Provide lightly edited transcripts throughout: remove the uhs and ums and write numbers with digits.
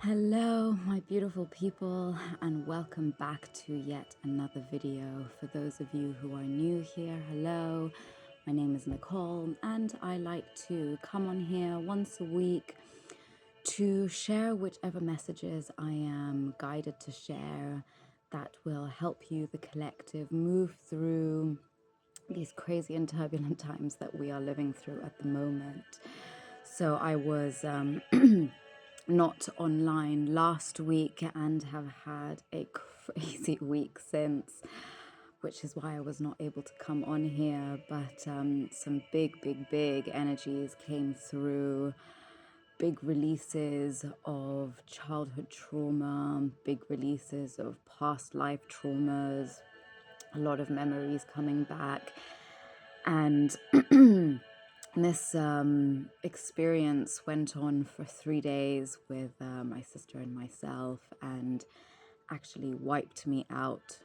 Hello, my beautiful people, and welcome back to yet another video. For those of you who are new here, hello, my name is Nicole, and I like to come on here once a week to share whichever messages I am guided to share that will help you, the collective, move through these crazy and turbulent times that we are living through at the moment. So I was not online last week and have had a crazy week since, which is why I was not able to come on here. But some big energies came through. Big releases of childhood trauma, big releases of past life traumas, a lot of memories coming back. And this experience went on for 3 days with my sister and myself, and actually wiped me out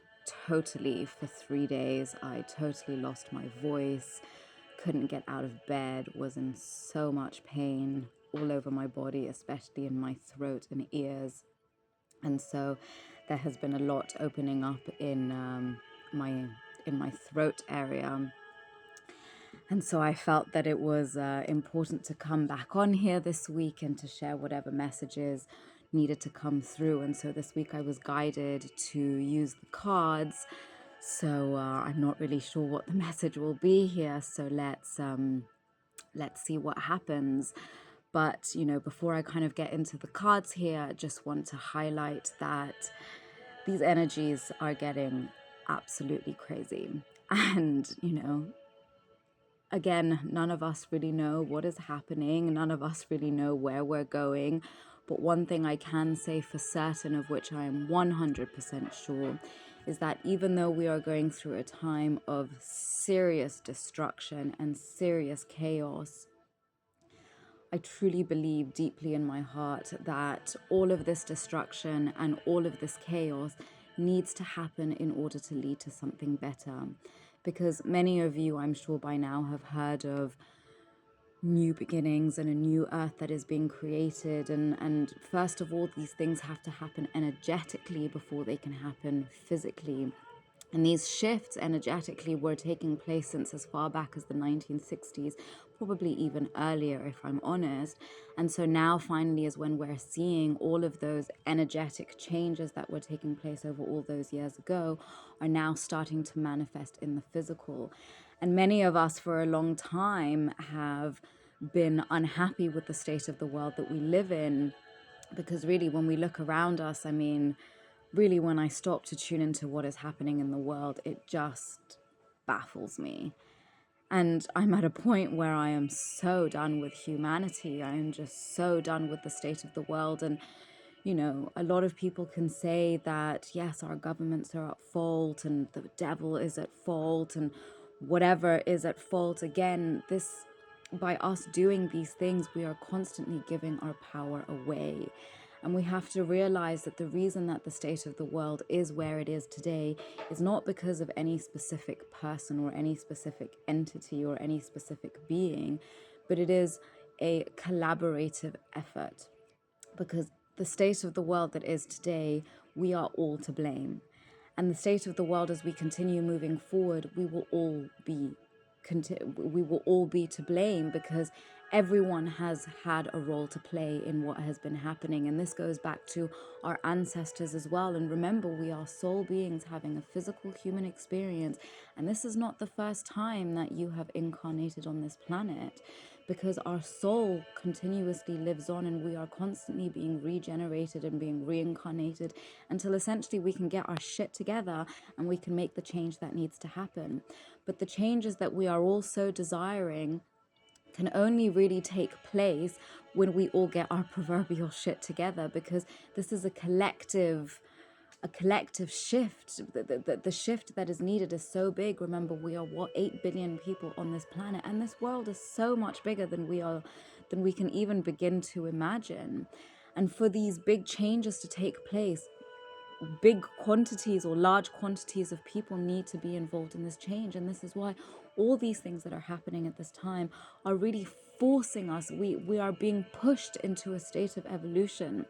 totally for 3 days. I totally lost my voice, couldn't get out of bed, was in so much pain all over my body, especially in my throat and ears. And so there has been a lot opening up in my throat area. And so I felt that it was important to come back on here this week and to share whatever messages needed to come through. And so this week I was guided to use the cards. So I'm not really sure what the message will be here. So let's see what happens. But, you know, before I kind of get into the cards here, I just want to highlight that these energies are getting absolutely crazy. And, you know, again, none of us really know what is happening. None of us really know where we're going. But one thing I can say for certain, of which I am 100% sure, is that even though we are going through a time of serious destruction and serious chaos, I truly believe deeply in my heart that all of this destruction and all of this chaos needs to happen in order to lead to something better. Because many of you, I'm sure by now, have heard of new beginnings and a new earth that is being created. And first of all, these things have to happen energetically before they can happen physically. And these shifts energetically were taking place since as far back as the 1960s, probably even earlier, if I'm honest. And so now finally is when we're seeing all of those energetic changes that were taking place over all those years ago are now starting to manifest in the physical. And many of us for a long time have been unhappy with the state of the world that we live in, because really when we look around us, I mean, really, when I stop to tune into what is happening in the world, it just baffles me. And I'm at a point where I am so done with humanity. I am just so done with the state of the world. And, you know, a lot of people can say that, yes, our governments are at fault and the devil is at fault and whatever is at fault. Again, by us doing these things, we are constantly giving our power away. And we have to realize that the reason that the state of the world is where it is today is not because of any specific person or any specific entity or any specific being, but it is a collaborative effort. Because the state of the world that is today, we are all to blame. And the state of the world as we continue moving forward, we will all be to blame, because everyone has had a role to play in what has been happening. And this goes back to our ancestors as well. And remember, we are soul beings having a physical human experience. And this is not the first time that you have incarnated on this planet, because our soul continuously lives on and we are constantly being regenerated and being reincarnated until essentially we can get our shit together and we can make the change that needs to happen. But the changes that we are also desiring can only really take place when we all get our proverbial shit together, because this is a collective shift. The shift that is needed is so big. Remember, we are 8 billion people on this planet, and this world is so much bigger than we can even begin to imagine. And for these big changes to take place, big quantities or large quantities of people need to be involved in this change. And this is why all these things that are happening at this time are really forcing us. We are being pushed into a state of evolution.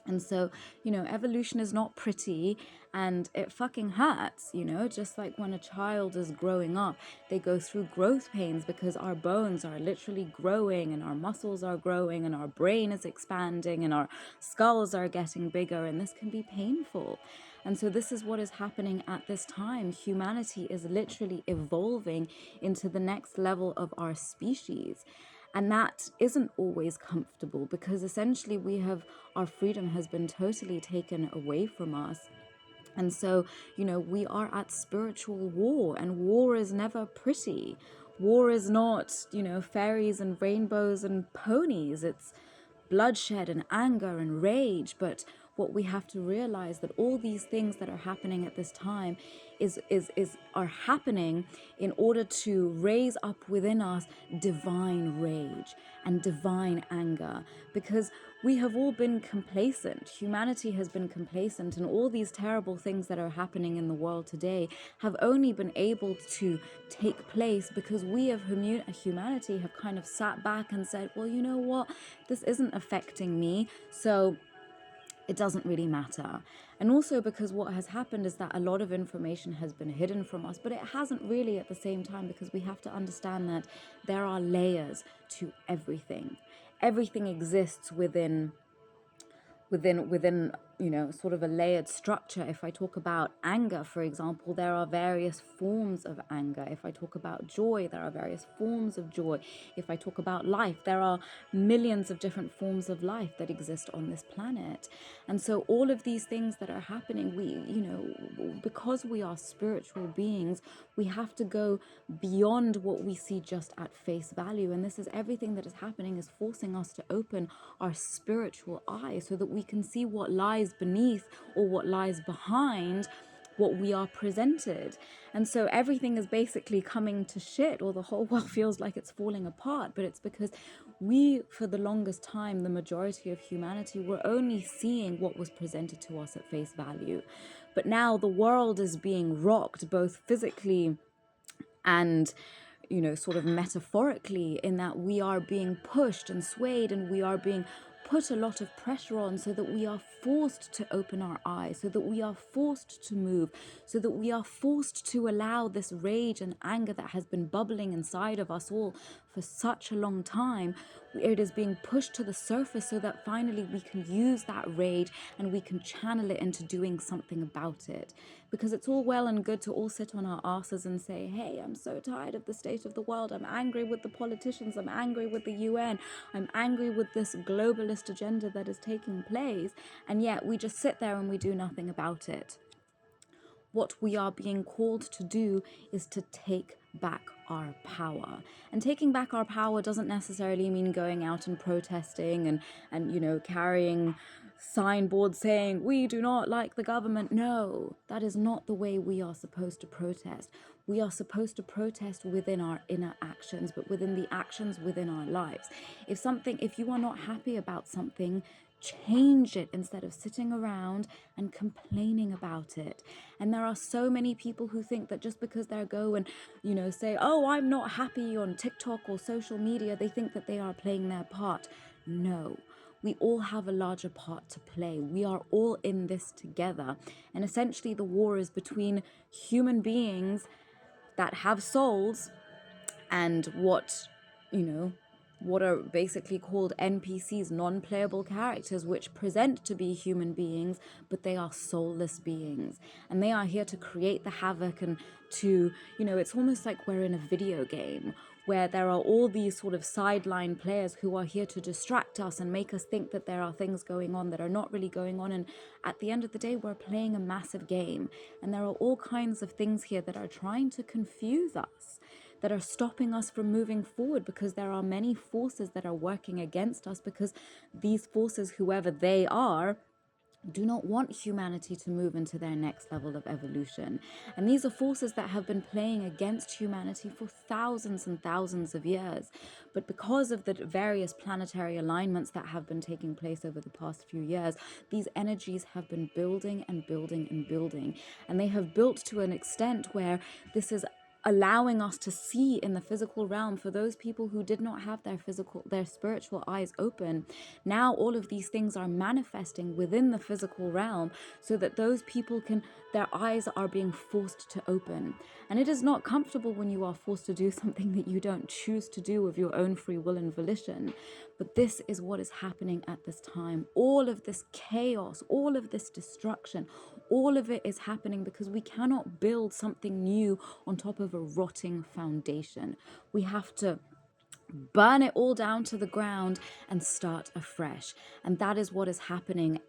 And so, evolution is not pretty, and it fucking hurts, just like when a child is growing up, they go through growth pains because our bones are literally growing and our muscles are growing and our brain is expanding and our skulls are getting bigger, and this can be painful. And so this is what is happening at this time. Humanity is literally evolving into the next level of our species. And that isn't always comfortable because essentially our freedom has been totally taken away from us. And so, we are at spiritual war, and war is never pretty. War is not, fairies and rainbows and ponies. It's bloodshed and anger and rage. But what we have to realize that all these things that are happening at this time are happening in order to raise up within us divine rage and divine anger, because we have all been complacent. Humanity has been complacent, and all these terrible things that are happening in the world today have only been able to take place because we of humanity have kind of sat back and said, well, you know what, this isn't affecting me, so it doesn't really matter. And also because what has happened is that a lot of information has been hidden from us, but it hasn't really at the same time, because we have to understand that there are layers to everything. Everything exists within sort of a layered structure. If I talk about anger, for example, there are various forms of anger. If I talk about joy, there are various forms of joy. If I talk about life, there are millions of different forms of life that exist on this planet. And so all of these things that are happening, because we are spiritual beings, we have to go beyond what we see just at face value. And this is everything that is happening is forcing us to open our spiritual eyes so that we can see what lies beneath or what lies behind what we are presented. And so everything is basically coming to shit, or the whole world feels like it's falling apart. But it's because we, for the longest time, the majority of humanity, were only seeing what was presented to us at face value. But now the world is being rocked, both physically and sort of metaphorically, in that we are being pushed and swayed, and we are being put a lot of pressure on, so that we are forced to open our eyes, so that we are forced to move, so that we are forced to allow this rage and anger that has been bubbling inside of us all for such a long time. It is being pushed to the surface so that finally we can use that rage and we can channel it into doing something about it. Because it's all well and good to all sit on our asses and say, hey, I'm so tired of the state of the world. I'm angry with the politicians. I'm angry with the UN. I'm angry with this globalist agenda that is taking place. And yet we just sit there and we do nothing about it. What we are being called to do is to take back our power. And taking back our power doesn't necessarily mean going out and protesting and carrying signboards saying we do not like the government. No, that is not the way we are supposed to protest. We are supposed to protest within our inner actions, but within the actions within our lives. If you are not happy about something, change it instead of sitting around and complaining about it. And there are so many people who think that just because they go and say, oh, I'm not happy on TikTok or social media, they think that they are playing their part. No, we all have a larger part to play. We are all in this together. And essentially the war is between human beings that have souls and what are basically called NPCs, non-playable characters, which present to be human beings, but they are soulless beings. And they are here to create the havoc and to, it's almost like we're in a video game where there are all these sort of sideline players who are here to distract us and make us think that there are things going on that are not really going on. And at the end of the day, we're playing a massive game. And there are all kinds of things here that are trying to confuse us, that are stopping us from moving forward, because there are many forces that are working against us, because these forces, whoever they are, do not want humanity to move into their next level of evolution. And these are forces that have been playing against humanity for thousands and thousands of years. But because of the various planetary alignments that have been taking place over the past few years, these energies have been building and building and building. And they have built to an extent where this is allowing us to see in the physical realm. For those people who did not have their spiritual eyes open, now all of these things are manifesting within the physical realm, so that those people their eyes are being forced to open. And it is not comfortable when you are forced to do something that you don't choose to do of your own free will and volition. But this is what is happening at this time. All of this chaos, all of this destruction, all of it is happening because we cannot build something new on top of a rotting foundation. We have to burn it all down to the ground and start afresh. And that is what is happening,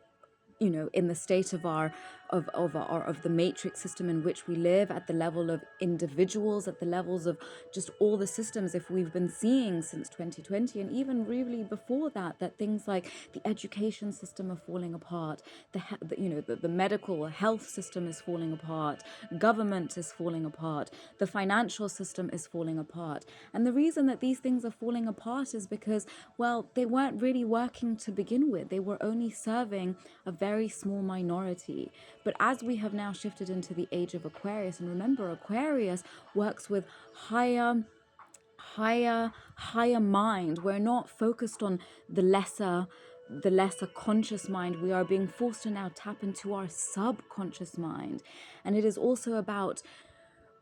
in the state of of the matrix system in which we live, at the level of individuals, at the levels of just all the systems. If we've been seeing since 2020, and even really before that, that things like the education system are falling apart, the medical health system is falling apart, government is falling apart, the financial system is falling apart. And the reason that these things are falling apart is because, well, they weren't really working to begin with. They were only serving a very small minority. But as we have now shifted into the age of Aquarius, and remember, Aquarius works with higher mind. We're not focused on the lesser conscious mind. We are being forced to now tap into our subconscious mind. And it is also about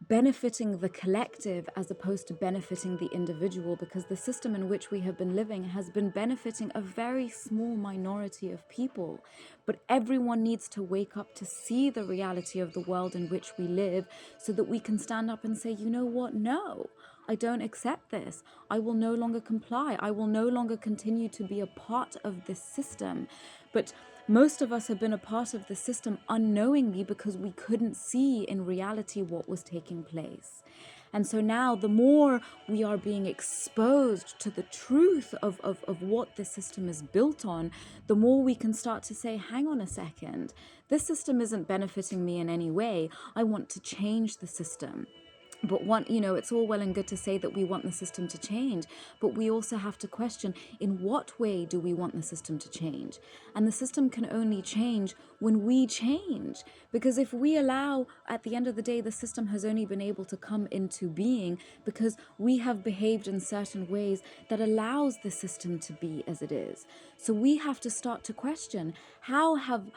benefiting the collective as opposed to benefiting the individual, because the system in which we have been living has been benefiting a very small minority of people. But everyone needs to wake up to see the reality of the world in which we live, so that we can stand up and say, you know what? No, I don't accept this. I will no longer comply. I will no longer continue to be a part of this system. But most of us have been a part of the system unknowingly, because we couldn't see in reality what was taking place. And so now, the more we are being exposed to the truth of what this system is built on, the more we can start to say, hang on a second, this system isn't benefiting me in any way. I want to change the system. But it's all well and good to say that we want the system to change, but we also have to question, in what way do we want the system to change? And the system can only change when we change. Because if we allow, at the end of the day, the system has only been able to come into being because we have behaved in certain ways that allows the system to be as it is. So we have to start to question, how have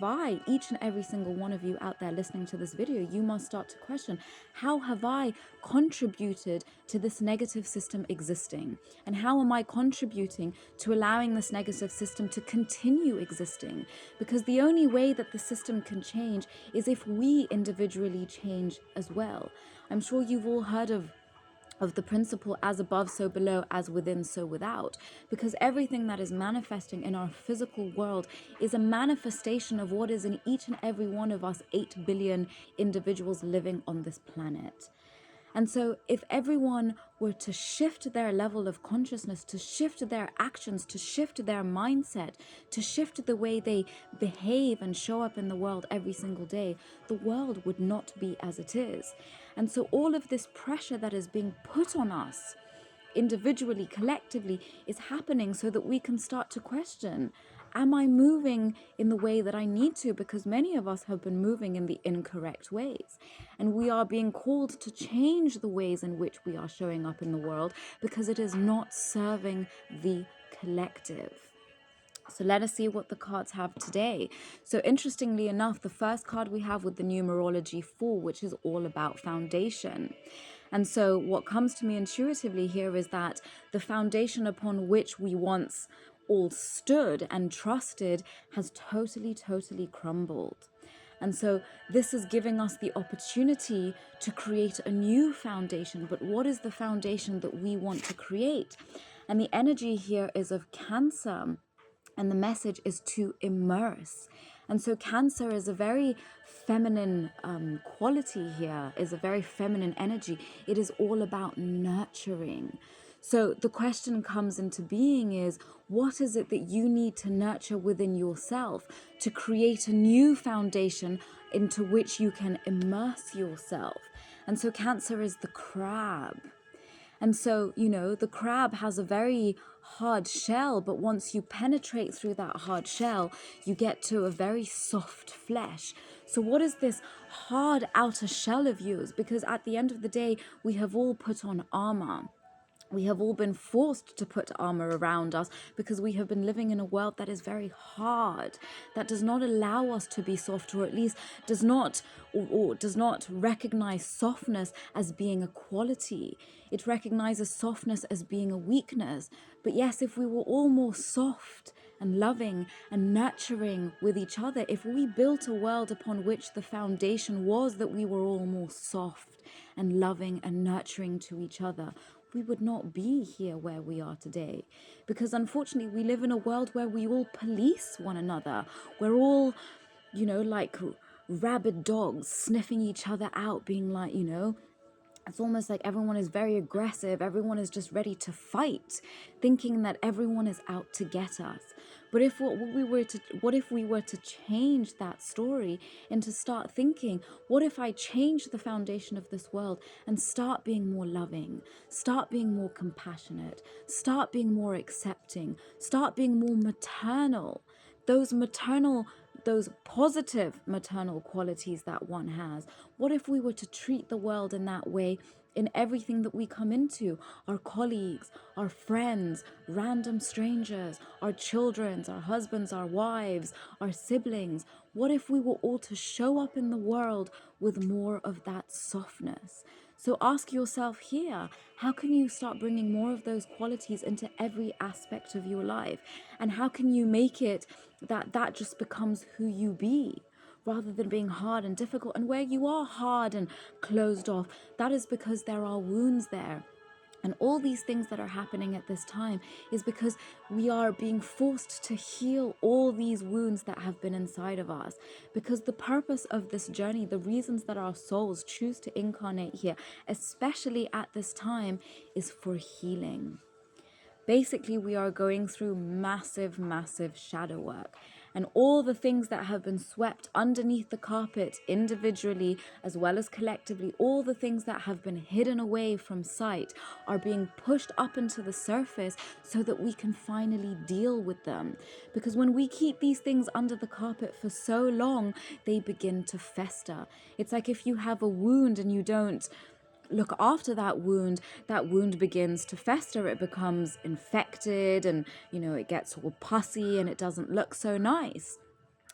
I, each and every single one of you out there listening to this video, you must start to question, how have I contributed to this negative system existing? And how am I contributing to allowing this negative system to continue existing? Because the only way that the system can change is if we individually change as well. I'm sure you've all heard of the principle, as above, so below, as within, so without. Because everything that is manifesting in our physical world is a manifestation of what is in each and every one of us 8 billion individuals living on this planet. And so if everyone were to shift their level of consciousness, to shift their actions, to shift their mindset, to shift the way they behave and show up in the world every single day, the world would not be as it is. And so all of this pressure that is being put on us individually, collectively, is happening so that we can start to question, am I moving in the way that I need to? Because many of us have been moving in the incorrect ways. And we are being called to change the ways in which we are showing up in the world, because it is not serving the collective. So let us see what the cards have today. So interestingly enough, the first card we have with the numerology 4, which is all about foundation. And so what comes to me intuitively here is that the foundation upon which we once all stood and trusted has totally crumbled. And so this is giving us the opportunity to create a new foundation. But what is the foundation that we want to create? And the energy here is of Cancer. And the message is to immerse. And so Cancer is a very feminine quality here, is a very feminine energy. It is all about nurturing. So the question comes into being is, what is it that you need to nurture within yourself to create a new foundation into which you can immerse yourself? And so Cancer is the crab. And so, the crab has a very hard shell, but once you penetrate through that hard shell, you get to a very soft flesh. So what is this hard outer shell of yours? Because at the end of the day, we have all put on armor. We have all been forced to put armor around us because we have been living in a world that is very hard, that does not allow us to be soft, or at least does not or does not recognize softness as being a quality. It recognizes softness as being a weakness. But yes, if we were all more soft and loving and nurturing with each other, if we built a world upon which the foundation was that we were all more soft and loving and nurturing to each other, we would not be here where we are today. Because unfortunately, we live in a world where we all police one another. We're all, like rabid dogs sniffing each other out, being like, it's almost like everyone is very aggressive. Everyone is just ready to fight, thinking that everyone is out to get us. But what if we were to change that story and to start thinking, what if I change the foundation of this world and start being more loving, start being more compassionate, start being more accepting, start being more maternal, those positive maternal qualities that one has. What if we were to treat the world in that way in everything that we come into? Our colleagues, our friends, random strangers, our children, our husbands, our wives, our siblings. What if we were all to show up in the world with more of that softness? So ask yourself here, how can you start bringing more of those qualities into every aspect of your life? And how can you make it that just becomes who you be, rather than being hard and difficult? And where you are hard and closed off, that is because there are wounds there. And all these things that are happening at this time is because we are being forced to heal all these wounds that have been inside of us. Because the purpose of this journey, the reasons that our souls choose to incarnate here, especially at this time, is for healing. Basically, we are going through massive, massive shadow work. And all the things that have been swept underneath the carpet individually as well as collectively, all the things that have been hidden away from sight are being pushed up into the surface so that we can finally deal with them. Because when we keep these things under the carpet for so long, they begin to fester. It's like if you have a wound and you don't look after that wound begins to fester. It becomes infected and, it gets all pussy and it doesn't look so nice.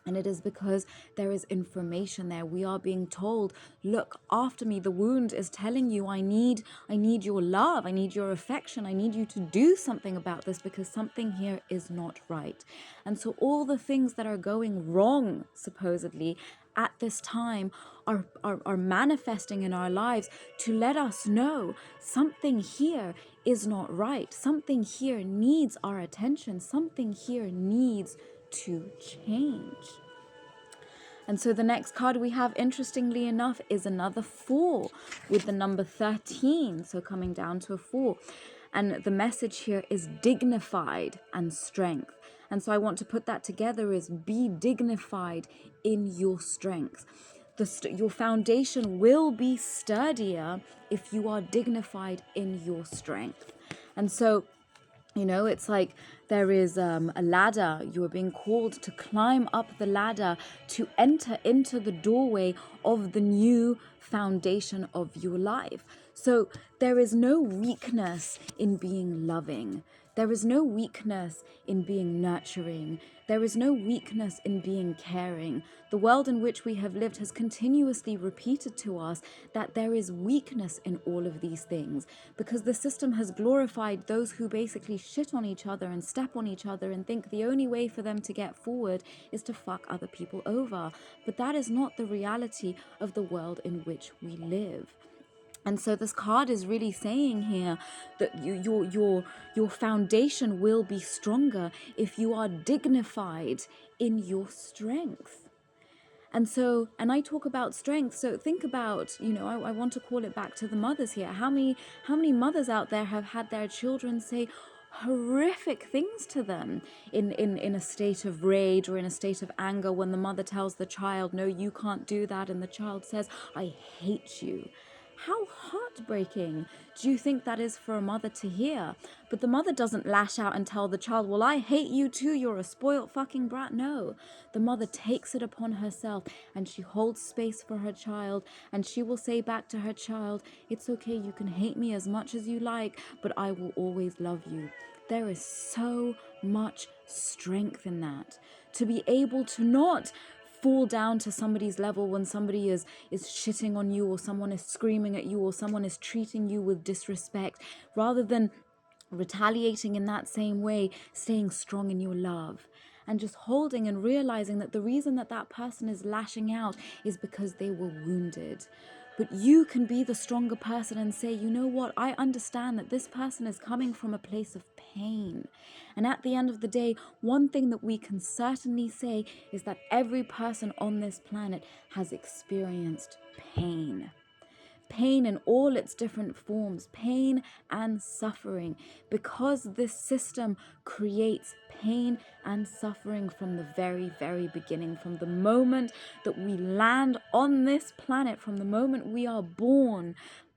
And it is because there is information there. We are being told, look after me. The wound is telling you, I need your love. I need your affection. I need you to do something about this because something here is not right. And so all the things that are going wrong, supposedly, at this time are manifesting in our lives to let us know something here is not right. Something here needs our attention. Something here needs to change. And so the next card we have, interestingly enough, is another 4 with the number 13. So coming down to a 4. And the message here is dignified and strength. And so I want to put that together as be dignified in your strength. Your foundation will be sturdier if you are dignified in your strength. And so, it's like there is a ladder. You are being called to climb up the ladder to enter into the doorway of the new foundation of your life. So there is no weakness in being loving. There is no weakness in being nurturing. There is no weakness in being caring. The world in which we have lived has continuously repeated to us that there is weakness in all of these things, because the system has glorified those who basically shit on each other and step on each other and think the only way for them to get forward is to fuck other people over. But that is not the reality of the world in which we live. And so this card is really saying here that your foundation will be stronger if you are dignified in your strength. And so, and I talk about strength. So think about, I want to call it back to the mothers here. How many mothers out there have had their children say horrific things to them in a state of rage or in a state of anger, when the mother tells the child, no, you can't do that, and the child says, I hate you. How heartbreaking do you think that is for a mother to hear? But the mother doesn't lash out and tell the child, well, I hate you too, you're a spoiled fucking brat. No, the mother takes it upon herself and she holds space for her child, and she will say back to her child, it's okay, you can hate me as much as you like, but I will always love you. There is so much strength in that. To be able to not fall down to somebody's level when somebody is shitting on you, or someone is screaming at you, or someone is treating you with disrespect, rather than retaliating in that same way, staying strong in your love and just holding and realizing that the reason that that person is lashing out is because they were wounded. But you can be the stronger person and say, you know what, I understand that this person is coming from a place of pain. And at the end of the day, one thing that we can certainly say is that every person on this planet has experienced pain. Pain in all its different forms, pain and suffering, because this system creates pain and suffering from the very, very beginning. From the moment that we land on this planet, from the moment we are born,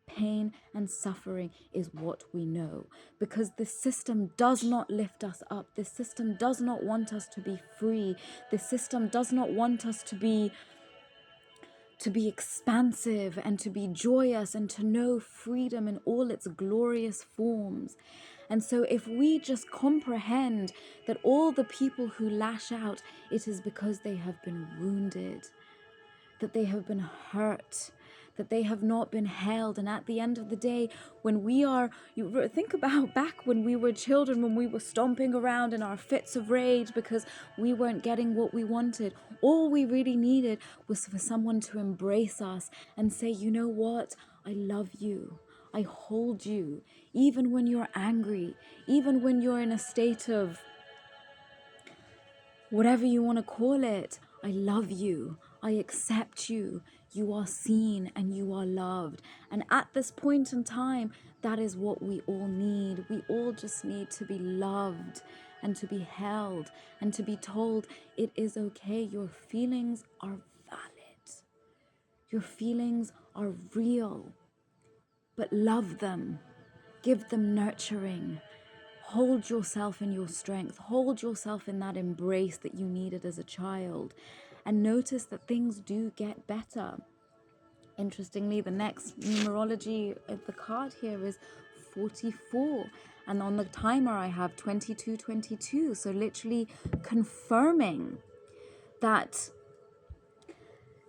pain and suffering is what we know, because the system does not lift us up. This system does not want us to be free. This system does not want us to be expansive and to be joyous and to know freedom in all its glorious forms. And so if we just comprehend that all the people who lash out, it is because they have been wounded, that they have been hurt, that they have not been held. And at the end of the day, when we are, you think about back when we were children, when we were stomping around in our fits of rage because we weren't getting what we wanted. All we really needed was for someone to embrace us and say, you know what, I love you. I hold you, even when you're angry, even when you're in a state of whatever you want to call it. I love you. I accept you. You are seen and you are loved. And at this point in time, that is what we all need. We all just need to be loved and to be held and to be told it is okay. Your feelings are valid. Your feelings are real. But love them. Give them nurturing. Hold yourself in your strength. Hold yourself in that embrace that you needed as a child. And notice that things do get better. Interestingly, the next numerology of the card here is 44. And on the timer, I have 2222. So literally confirming that,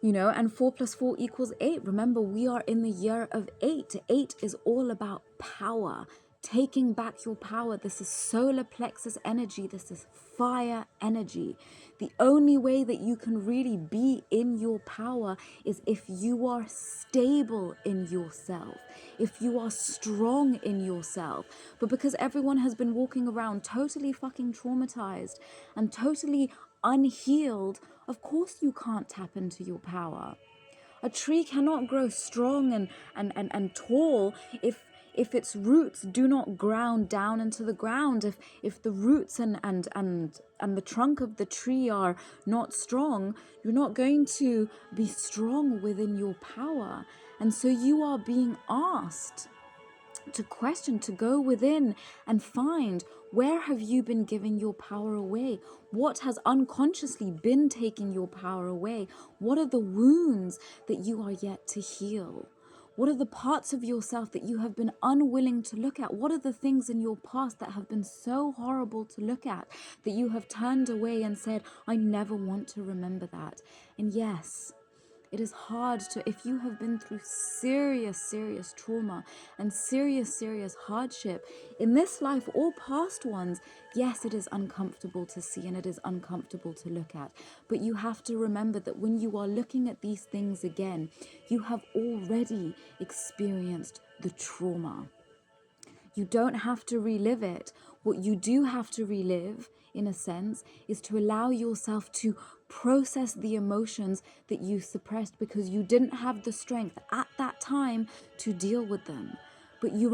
you know, and 4 plus 4 equals 8. Remember, we are in the year of 8. 8 is all about power, taking back your power. This is solar plexus energy. This is fire energy. The only way that you can really be in your power is if you are stable in yourself, if you are strong in yourself. But because everyone has been walking around totally fucking traumatized and totally unhealed, of course you can't tap into your power. A tree cannot grow strong and tall if its roots do not ground down into the ground. If the roots and the trunk of the tree are not strong, you're not going to be strong within your power. And so you are being asked to question, to go within and find, where have you been giving your power away? What has unconsciously been taking your power away? What are the wounds that you are yet to heal? What are the parts of yourself that you have been unwilling to look at? What are the things in your past that have been so horrible to look at that you have turned away and said, I never want to remember that? And yes, it is hard to, if you have been through serious trauma and serious hardship in this life or past ones, yes, it is uncomfortable to see and it is uncomfortable to look at. But you have to remember that when you are looking at these things again, you have already experienced the trauma. You don't have to relive it. What you do have to relive, in a sense, is to allow yourself to process the emotions that you suppressed because you didn't have the strength at that time to deal with them. But you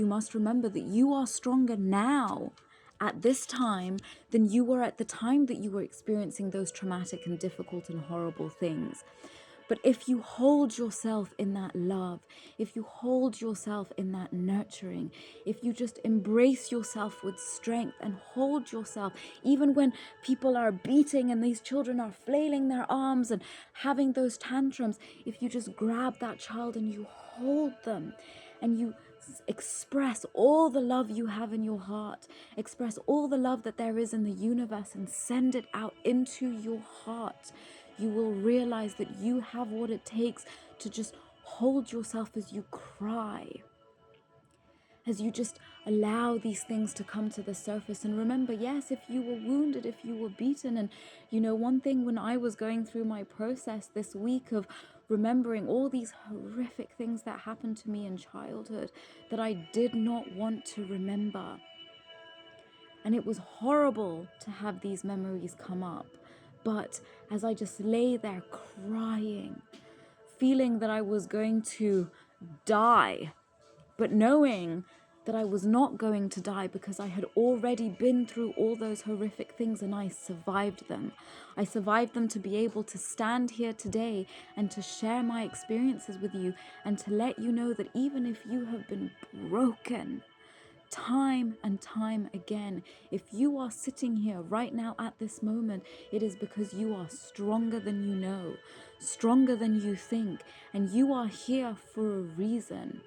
must remember that you are stronger now at this time than you were at the time that you were experiencing those traumatic and difficult and horrible things. But if you hold yourself in that love, if you hold yourself in that nurturing, if you just embrace yourself with strength and hold yourself, even when people are beating and these children are flailing their arms and having those tantrums, if you just grab that child and you hold them and you express all the love you have in your heart, express all the love that there is in the universe and send it out into your heart, you will realize that you have what it takes to just hold yourself as you cry, as you just allow these things to come to the surface. And remember, yes, if you were wounded, if you were beaten, and one thing when I was going through my process this week of remembering all these horrific things that happened to me in childhood that I did not want to remember. And it was horrible to have these memories come up. But as I just lay there crying, feeling that I was going to die, but knowing that I was not going to die because I had already been through all those horrific things and I survived them. I survived them to be able to stand here today and to share my experiences with you and to let you know that even if you have been broken time and time again, if you are sitting here right now at this moment, it is because you are stronger than you know, stronger than you think, and you are here for a reason.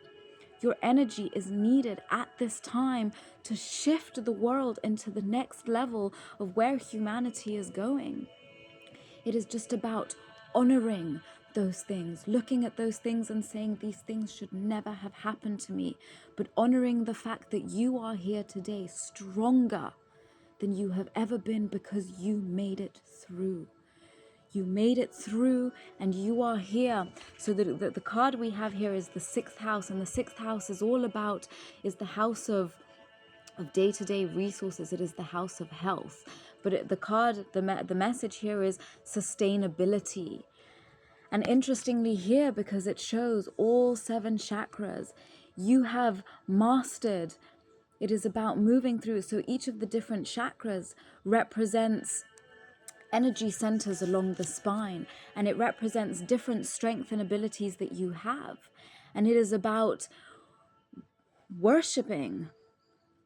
Your energy is needed at this time to shift the world into the next level of where humanity is going. It is just about honoring those things, looking at those things and saying these things should never have happened to me, but honoring the fact that you are here today stronger than you have ever been because you made it through. You made it through and you are here. So the card we have here is the 6th house, and the 6th house is all about, is the house of day-to-day resources. It is the house of health. But the message here is sustainability. And interestingly here, because it shows all 7 chakras, you have mastered. It is about moving through. So each of the different chakras represents energy centers along the spine, and it represents different strengths and abilities that you have. And it is about worshiping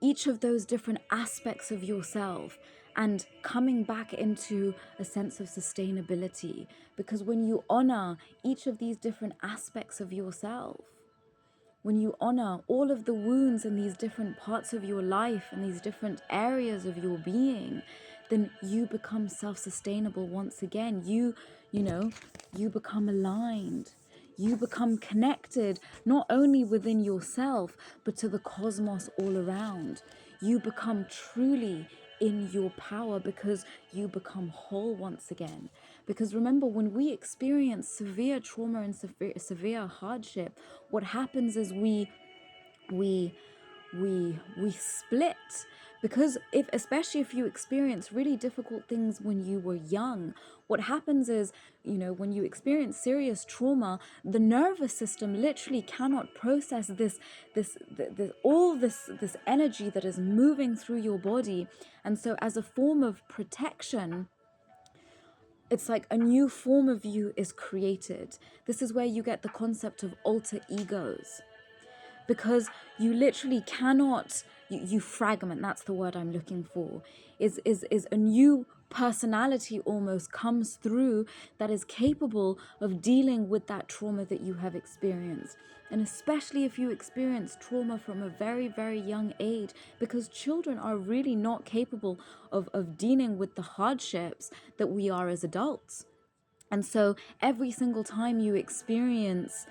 each of those different aspects of yourself and coming back into a sense of sustainability. Because when you honor each of these different aspects of yourself, when you honor all of the wounds in these different parts of your life and these different areas of your being, then you become self-sustainable once again. You become aligned. You become connected, not only within yourself, but to the cosmos all around. You become truly in your power because you become whole once again. Because remember, when we experience severe trauma and severe hardship, what happens is we split. Because especially if you experience really difficult things when you were young, what happens is, when you experience serious trauma, the nervous system literally cannot process this energy that is moving through your body. And so as a form of protection, it's like a new form of you is created. This is where you get the concept of alter egos. Because you literally cannot, you fragment, that's the word I'm looking for, is a new personality almost comes through that is capable of dealing with that trauma that you have experienced. And especially if you experience trauma from a very, very young age, because children are really not capable of dealing with the hardships that we are as adults. And so every single time you experience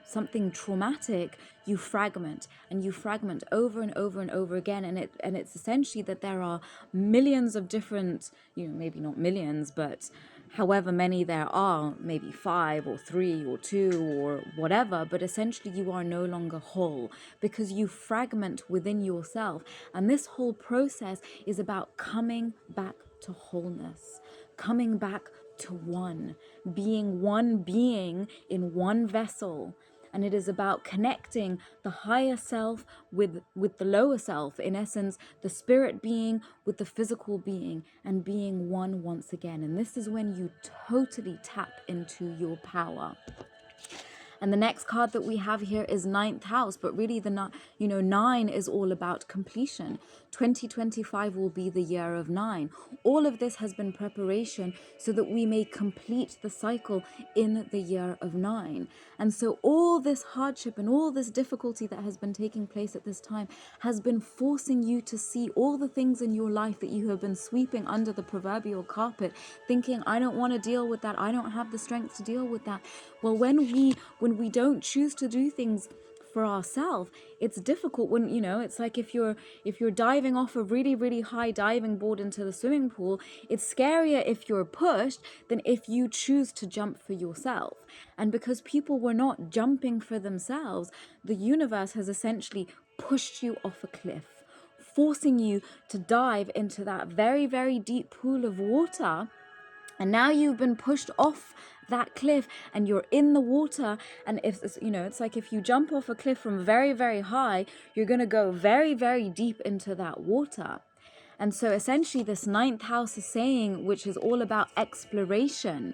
something traumatic, you fragment, and you fragment over and over and over again. And it's essentially that there are millions of different, maybe not millions, but however many there are, maybe 5 or 3 or 2 or whatever, but essentially you are no longer whole because you fragment within yourself. And this whole process is about coming back to wholeness, coming back to one being in one vessel. and it is about connecting the higher self with the lower self, in essence the spirit being with the physical being, and being one once again. And this is when you totally tap into your power. And the next card that we have here is ninth house, but really nine is all about completion. 2025 will be the year of 9. All of this has been preparation so that we may complete the cycle in the year of 9. And so all this hardship and all this difficulty that has been taking place at this time has been forcing you to see all the things in your life that you have been sweeping under the proverbial carpet, thinking, I don't want to deal with that, I don't have the strength to deal with that. Well, when we don't choose to do things for ourselves, it's difficult. When it's like if you're diving off a really high diving board into the swimming pool, it's scarier if you're pushed than if you choose to jump for yourself. And because people were not jumping for themselves, the universe has essentially pushed you off a cliff, forcing you to dive into that very deep pool of water. And now you've been pushed off that cliff and you're in the water. And if it's like if you jump off a cliff from very high, you're going to go very deep into that water. And so essentially this ninth house is saying, which is all about exploration,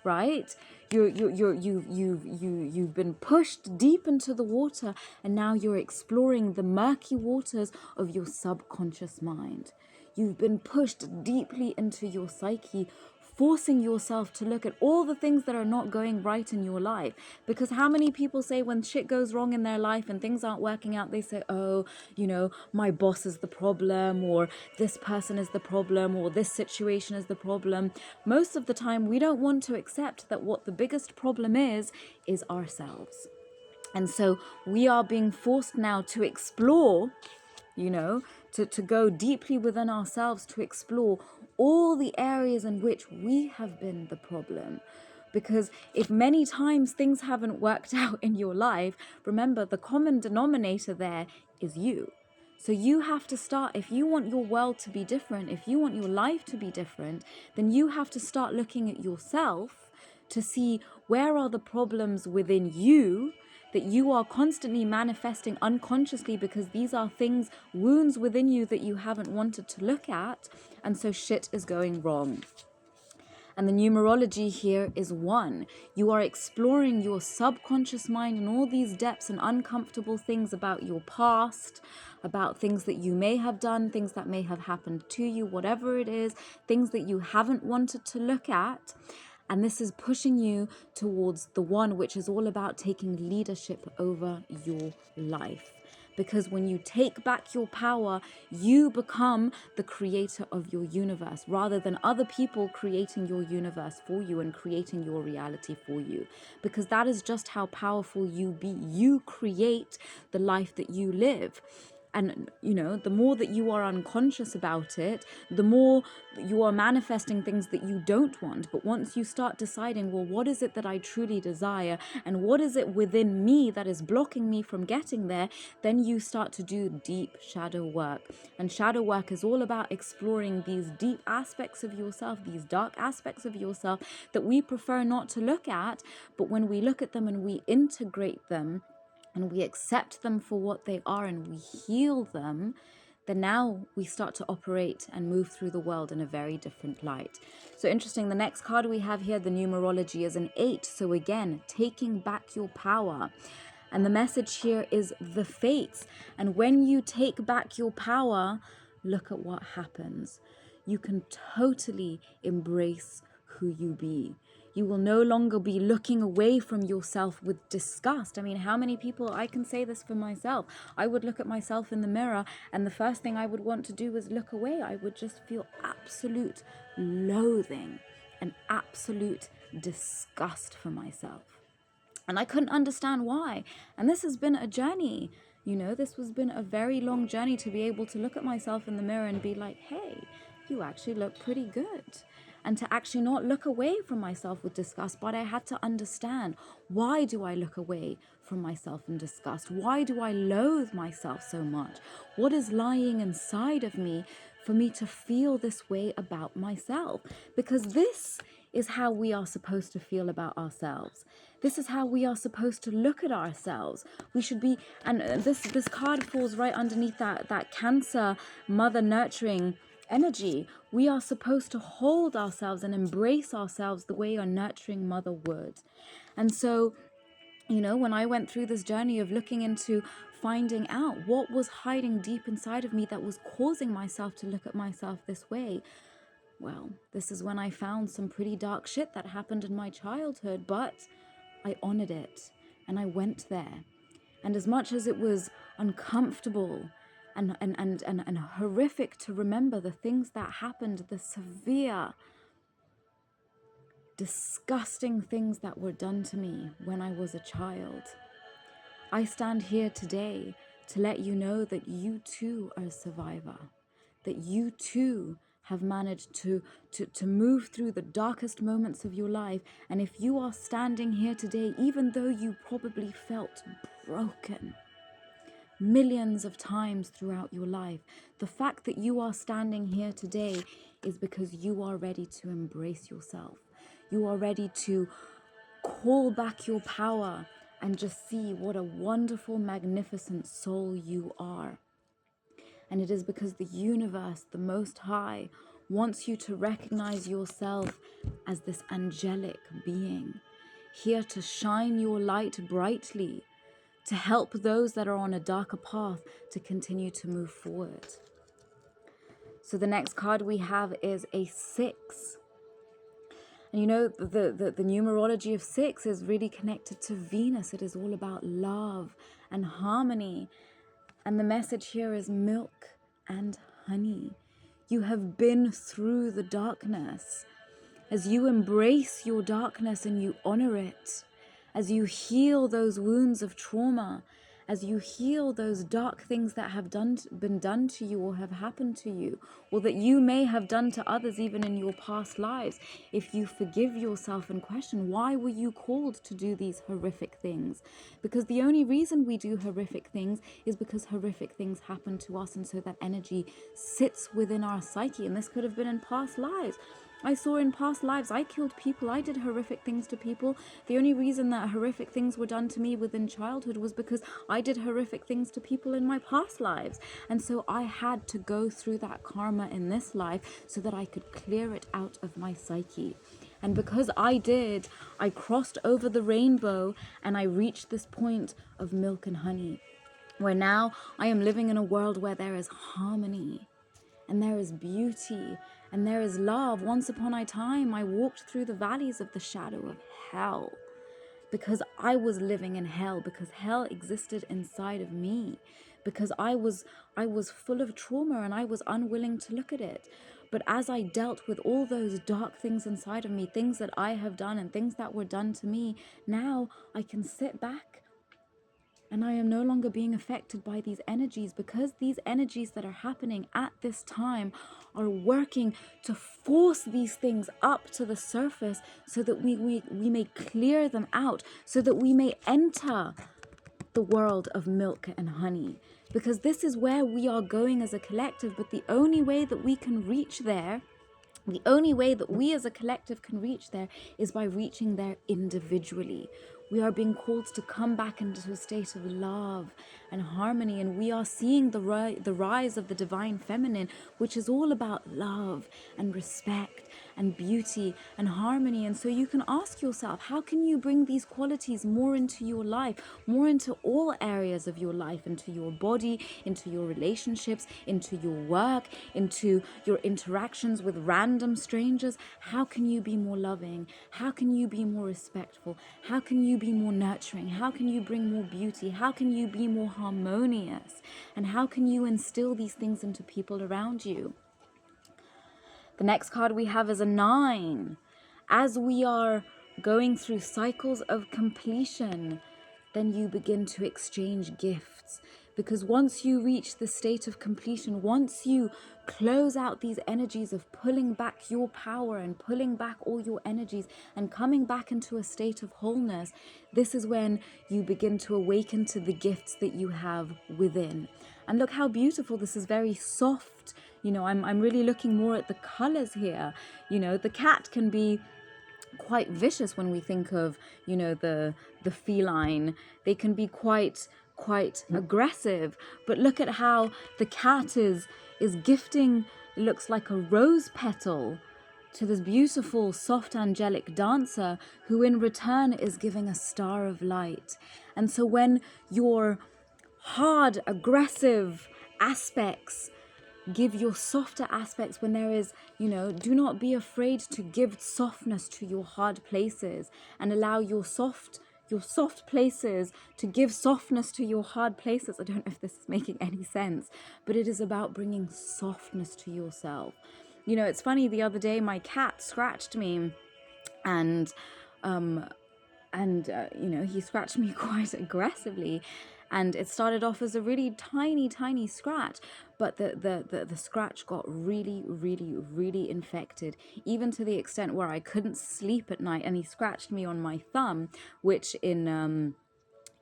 right? You've been pushed deep into the water, and now you're exploring the murky waters of your subconscious mind. You've been pushed deeply into your psyche, forcing yourself to look at all the things that are not going right in your life. Because how many people say when shit goes wrong in their life and things aren't working out, they say, oh, my boss is the problem, or this person is the problem, or this situation is the problem. Most of the time, we don't want to accept that what the biggest problem is ourselves. And so we are being forced now to explore, to go deeply within ourselves, to explore all the areas in which we have been the problem. Because if many times things haven't worked out in your life, remember the common denominator there is you. So you have to start, if you want your world to be different, if you want your life to be different, then you have to start looking at yourself to see where are the problems within you that you are constantly manifesting unconsciously, because these are things, wounds within you that you haven't wanted to look at, and so shit is going wrong. And the numerology here is 1. You are exploring your subconscious mind and all these depths and uncomfortable things about your past, about things that you may have done, things that may have happened to you, whatever it is, things that you haven't wanted to look at. And this is pushing you towards the 1, which is all about taking leadership over your life. Because when you take back your power, you become the creator of your universe, rather than other people creating your universe for you and creating your reality for you. Because that is just how powerful you be. You create the life that you live. And, the more that you are unconscious about it, the more you are manifesting things that you don't want. But once you start deciding, well, what is it that I truly desire? And what is it within me that is blocking me from getting there? Then you start to do deep shadow work. And shadow work is all about exploring these deep aspects of yourself, these dark aspects of yourself that we prefer not to look at. But when we look at them and we integrate them, and we accept them for what they are, and we heal them, then now we start to operate and move through the world in a very different light. So interesting, the next card we have here, the numerology, is an 8. So again, taking back your power. And the message here is the fates. And when you take back your power, look at what happens. You can totally embrace who you be. You will no longer be looking away from yourself with disgust. I mean, how many people, I can say this for myself, I would look at myself in the mirror and the first thing I would want to do is look away. I would just feel absolute loathing and absolute disgust for myself. And I couldn't understand why. And this has been a journey. This has been a very long journey to be able to look at myself in the mirror and be like, hey, you actually look pretty good. And to actually not look away from myself with disgust, but I had to understand, why do I look away from myself in disgust? Why do I loathe myself so much? What is lying inside of me for me to feel this way about myself? Because this is how we are supposed to feel about ourselves. This is how we are supposed to look at ourselves. We should be, and this card falls right underneath that Cancer mother nurturing energy. We are supposed to hold ourselves and embrace ourselves the way a nurturing mother would. And so, you know, when I went through this journey of looking into finding out what was hiding deep inside of me that was causing myself to look at myself this way, well, this is when I found some pretty dark shit that happened in my childhood, but I honored it and I went there. And as much as it was uncomfortable and horrific to remember the things that happened, the severe, disgusting things that were done to me when I was a child, I stand here today to let you know that you too are a survivor, that you too have managed to move through the darkest moments of your life. And if you are standing here today, even though you probably felt broken millions of times throughout your life, the fact that you are standing here today is because you are ready to embrace yourself. You are ready to call back your power and just see what a wonderful, magnificent soul you are. And it is because the universe, the Most High, wants you to recognize yourself as this angelic being, here to shine your light brightly, to help those that are on a darker path to continue to move forward. So the next card we have is a 6. And you know, the numerology of 6 is really connected to Venus. It is all about love and harmony. And the message here is milk and honey. You have been through the darkness. As you embrace your darkness and you honor it, as you heal those wounds of trauma, as you heal those dark things that have been done to you or have happened to you, or that you may have done to others even in your past lives, if you forgive yourself and question, why were you called to do these horrific things? Because the only reason we do horrific things is because horrific things happen to us, and so that energy sits within our psyche. And this could have been in past lives. I saw in past lives, I killed people, I did horrific things to people. The only reason that horrific things were done to me within childhood was because I did horrific things to people in my past lives. And so I had to go through that karma in this life so that I could clear it out of my psyche. And because I did, I crossed over the rainbow and I reached this point of milk and honey, where now I am living in a world where there is harmony and there is beauty and there is love. Once upon a time, I walked through the valleys of the shadow of hell because I was living in hell, because hell existed inside of me, because I was full of trauma and I was unwilling to look at it. But as I dealt with all those dark things inside of me, things that I have done and things that were done to me, now I can sit back and I am no longer being affected by these energies, because these energies that are happening at this time are working to force these things up to the surface so that we may clear them out, so that we may enter the world of milk and honey. Because this is where we are going as a collective, but the only way that we can reach there, the only way that we as a collective can reach there is by reaching there individually. We are being called to come back into a state of love and harmony, and we are seeing the rise of the divine feminine, which is all about love and respect and beauty and harmony. And so you can ask yourself, how can you bring these qualities more into your life, more into all areas of your life, into your body, into your relationships, into your work, into your interactions with random strangers? How can you be more loving? How can you be more respectful? How can you be more nurturing? How can you bring more beauty? How can you be more harmonious? And how can you instill these things into people around you? The next card we have is a 9. As we are going through cycles of completion, then you begin to exchange gifts. Because once you reach the state of completion, once you close out these energies of pulling back your power and pulling back all your energies and coming back into a state of wholeness, this is when you begin to awaken to the gifts that you have within. And look how beautiful this is, very soft. You know, I'm really looking more at the colors here. You know, the cat can be quite vicious when we think of, you know, the feline. They can be quite aggressive. But look at how the cat is gifting, it looks like a rose petal, to this beautiful, soft, angelic dancer, who in return is giving a star of light. And so when your hard, aggressive aspects give your softer aspects, when there is, you know, do not be afraid to give softness to your hard places, and allow your soft places to give softness to your hard places. I don't know if this is making any sense, but it is about bringing softness to yourself. You know, it's funny, the other day my cat scratched me, and you know, he scratched me quite aggressively, and it started off as a really tiny scratch, but the scratch got really infected, even to the extent where I couldn't sleep at night. And he scratched me on my thumb, which in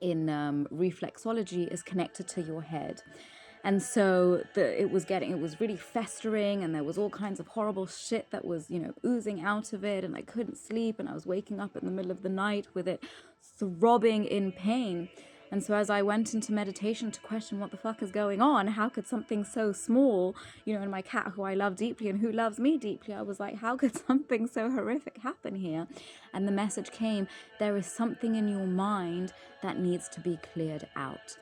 reflexology is connected to your head. And so it was really festering, and there was all kinds of horrible shit that was, you know, oozing out of it, and I couldn't sleep, and I was waking up in the middle of the night with it throbbing in pain. And so as I went into meditation to question what the fuck is going on, how could something so small, you know, and my cat, who I love deeply and who loves me deeply, I was like, how could something so horrific happen here? And the message came, there is something in your mind that needs to be cleared out.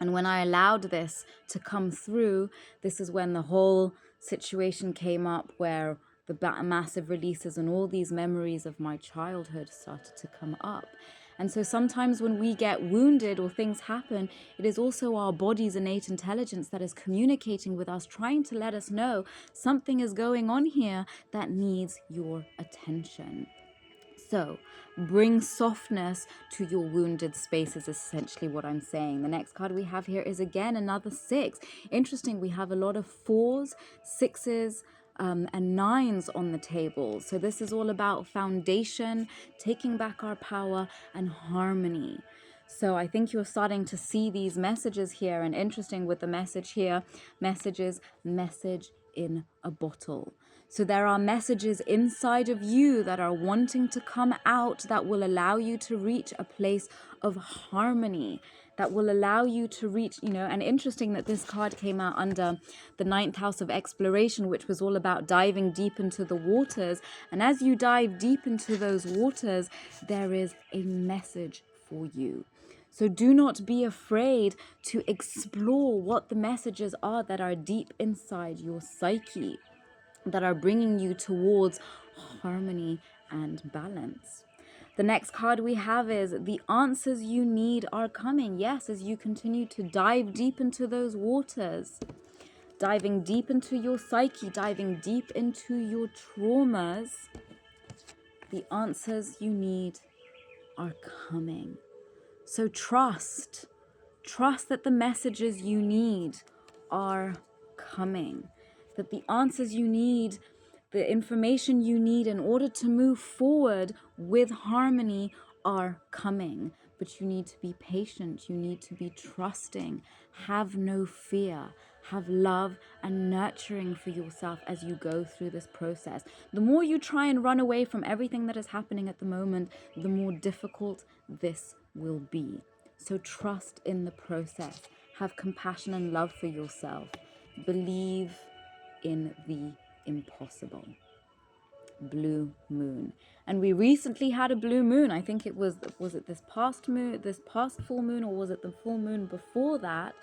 And when I allowed this to come through, this is when the whole situation came up, where the massive releases and all these memories of my childhood started to come up. And so sometimes when we get wounded or things happen, it is also our body's innate intelligence that is communicating with us, trying to let us know something is going on here that needs your attention. So bring softness to your wounded spaces is essentially what I'm saying. The next card we have here is again another 6. Interesting, we have a lot of 4s, 6s, and 9s on the table. So this is all about foundation, taking back our power, and harmony. So I think you're starting to see these messages here, and interesting with the message here, message in a bottle. So there are messages inside of you that are wanting to come out, that will allow you to reach a place of harmony, that will allow you to reach, you know, and interesting that this card came out under the 9th house of exploration, which was all about diving deep into the waters. And as you dive deep into those waters, there is a message for you. So do not be afraid to explore what the messages are that are deep inside your psyche, that are bringing you towards harmony and balance. The next card we have is the answers you need are coming. Yes, as you continue to dive deep into those waters, diving deep into your psyche, diving deep into your traumas, the answers you need are coming. So trust that the messages you need are coming, that the answers you need, the information you need in order to move forward with harmony are coming. But you need to be patient, you need to be trusting, have no fear, have love and nurturing for yourself as you go through this process. The more you try and run away from everything that is happening at the moment, the more difficult this will be. So trust in the process, have compassion and love for yourself, believe in the impossible. Blue moon. And we recently had a blue moon. I think it was it this past full moon, or was it the full moon before that?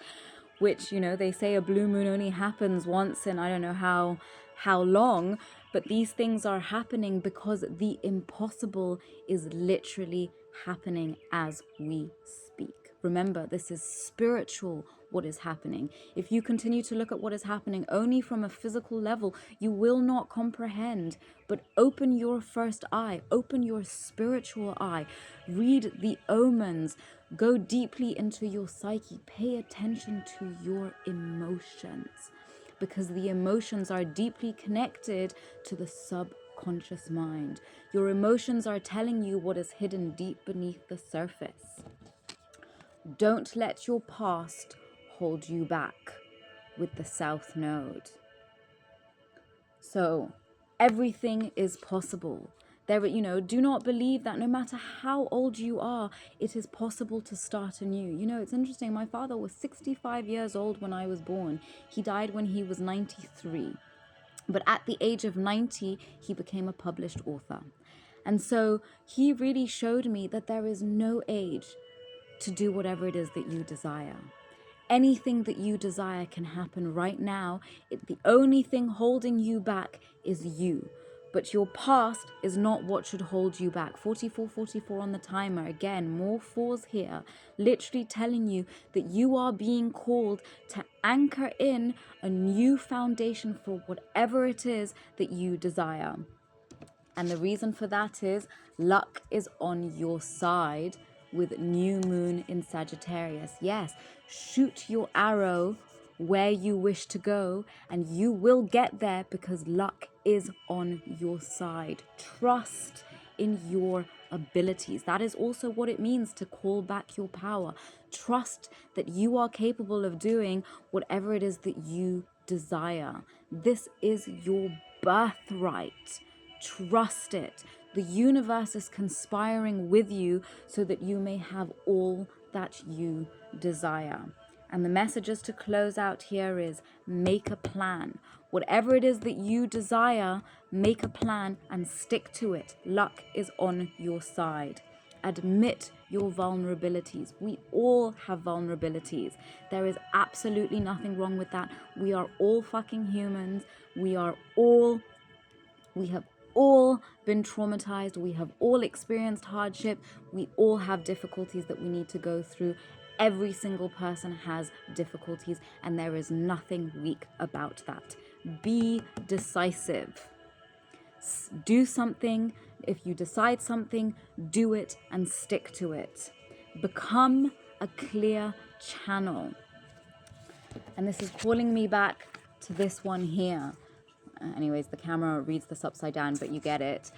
Which, you know, they say a blue moon only happens once in I don't know how long, but these things are happening because the impossible is literally happening as we speak. Remember, this is spiritual, what is happening. If you continue to look at what is happening only from a physical level, you will not comprehend. But open your first eye, open your spiritual eye, read the omens, go deeply into your psyche, pay attention to your emotions, because the emotions are deeply connected to the subconscious mind. Your emotions are telling you what is hidden deep beneath the surface. Don't let your past hold you back with the South Node. So everything is possible. There, you know, do not believe that no matter how old you are, it is possible to start anew. You know, it's interesting. My father was 65 years old when I was born. He died when he was 93. But at the age of 90, he became a published author. And so he really showed me that there is no age to do whatever it is that you desire. Anything that you desire can happen right now. The only thing holding you back is you. But your past is not what should hold you back. 44 on the timer. Again, more fours here. Literally telling you that you are being called to anchor in a new foundation for whatever it is that you desire. And the reason for that is luck is on your side with new moon in Sagittarius. Yes, shoot your arrow where you wish to go and you will get there because luck is on your side. Trust in your abilities. That is also what it means to call back your power. Trust that you are capable of doing whatever it is that you desire. This is your birthright. Trust it. The universe is conspiring with you so that you may have all that you desire. And the messages to close out here is make a plan. Whatever it is that you desire, make a plan and stick to it. Luck is on your side. Admit your vulnerabilities. We all have vulnerabilities. There is absolutely nothing wrong with that. We are all fucking humans. We have all been traumatized. We have all experienced hardship. We all have difficulties that we need to go through. Every single person has difficulties, and there is nothing weak about that. Be decisive. Do something. If you decide something, do it and stick to it. Become a clear channel. And this is calling me back to this one here. Anyways, the camera reads this upside down, but you get it.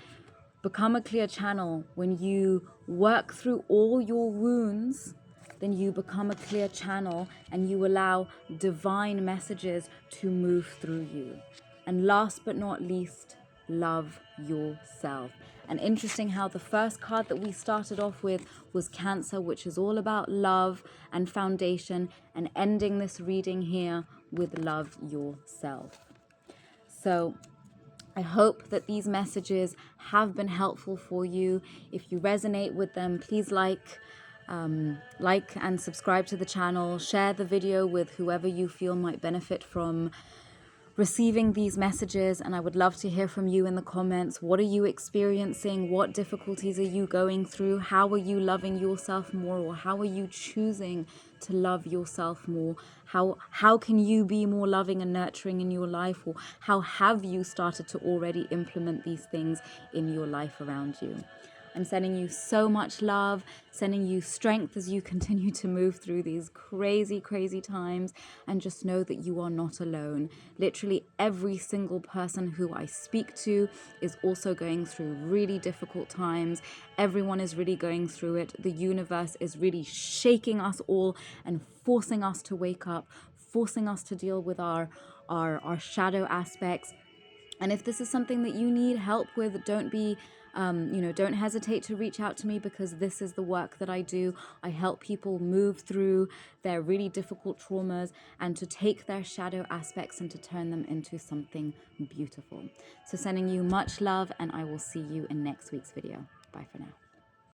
Become a clear channel. When you work through all your wounds, then you become a clear channel and you allow divine messages to move through you. And last but not least, love yourself. And interesting how the first card that we started off with was Cancer, which is all about love and foundation, and ending this reading here with love yourself. So I hope that these messages have been helpful for you. If you resonate with them, please like and subscribe to the channel. Share the video with whoever you feel might benefit from receiving these messages, and I would love to hear from you in the comments. What are you experiencing? What difficulties are you going through? How are you loving yourself more, or how are you choosing to love yourself more? How can you be more loving and nurturing in your life, or how have you started to already implement these things in your life around you? I'm sending you so much love, sending you strength as you continue to move through these crazy, crazy times. And just know that you are not alone. Literally every single person who I speak to is also going through really difficult times. Everyone is really going through it. The universe is really shaking us all and forcing us to wake up, forcing us to deal with our shadow aspects. And if this is something that you need help with, don't hesitate to reach out to me, because this is the work that I do. I help people move through their really difficult traumas and to take their shadow aspects and to turn them into something beautiful. So sending you much love, and I will see you in next week's video. Bye for now.